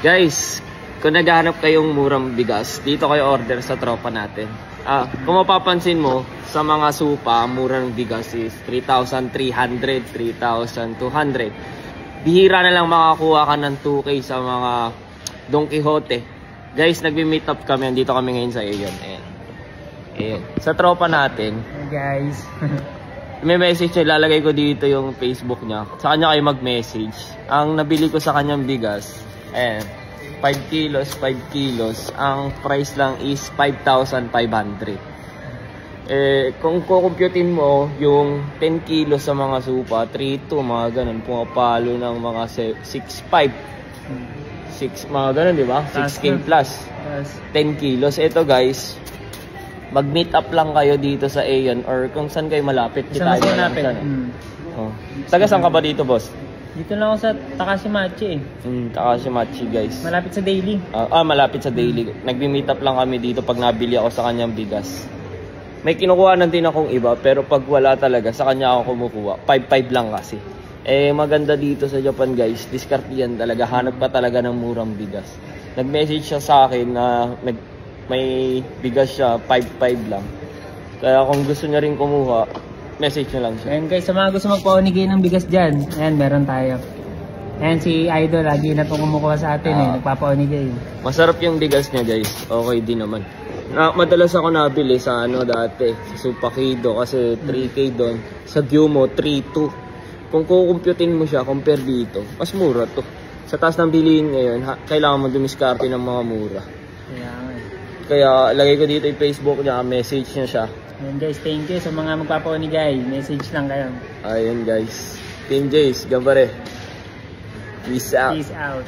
Guys, kung naghahanap kayong murang bigas, dito kayo order sa tropa natin. Kung mapapansin mo, sa mga supa, murang bigas is 3,300, 3,200. Bihira na lang makakuha ka ng 2K sa mga Don Quixote. Guys, nagbi-meet up kami. Dito kami ngayon sa Aeon. Ayan. Sa tropa natin. Hey guys. May message niya. Lalagay ko dito yung Facebook niya. Sa kanya kayo mag-message. Ang nabili ko sa kanyang bigas, 5 kilos. Ang price lang is 5,500. Kung kukumputin mo yung 10 kilos sa mga supa, 3,200, mga ganun, pumapalo ng mga 6,500. Mga ganun, di ba? 6K plus. 10 kilos. Ito guys, mag-meet up lang kayo dito sa Aeon or kung saan kayo malapit. Saan kayo malapit? Taga saan ka ba dito, boss? Dito lang ako sa Takashimachi Takashimachi guys. Malapit sa Daily. Malapit sa Daily. Nagbi-meet up lang kami dito pag nabili ako sa kanyang bigas. May kinukuha din akong iba, pero pag wala talaga, sa kanya ako kumukuha. 5-5 lang kasi. Maganda dito sa Japan guys, discard yan talaga. Hanap pa talaga ng murang bigas. Nag-message siya sa akin na may bigas siya, 5-5 lang. Kaya kung gusto niya rin kumuha, message niya lang siya. Ayan guys, sa mga gusto magpaunigay ng bigas dyan, ayan, meron tayo. Ayan, si Idol, lagi na itong kumukuha sa atin nagpapaunigay. Masarap yung bigas niya guys, okay din naman. Madalas ako nabili sa dati, sa Supakido kasi 3K doon. Sa Gyumo, 3,200. Kung kukumputin mo siya, compare dito, mas mura to. Sa taas ng bilihin ngayon, kailangan mo dumiskarte ng mga mura. Kaya lagay ko dito yung Facebook niya, message niya siya. Ayan guys, thank you sa mga magpapaunigay. Message lang kayo. Ayun guys. Team Jace, gambare. Peace out. Peace out.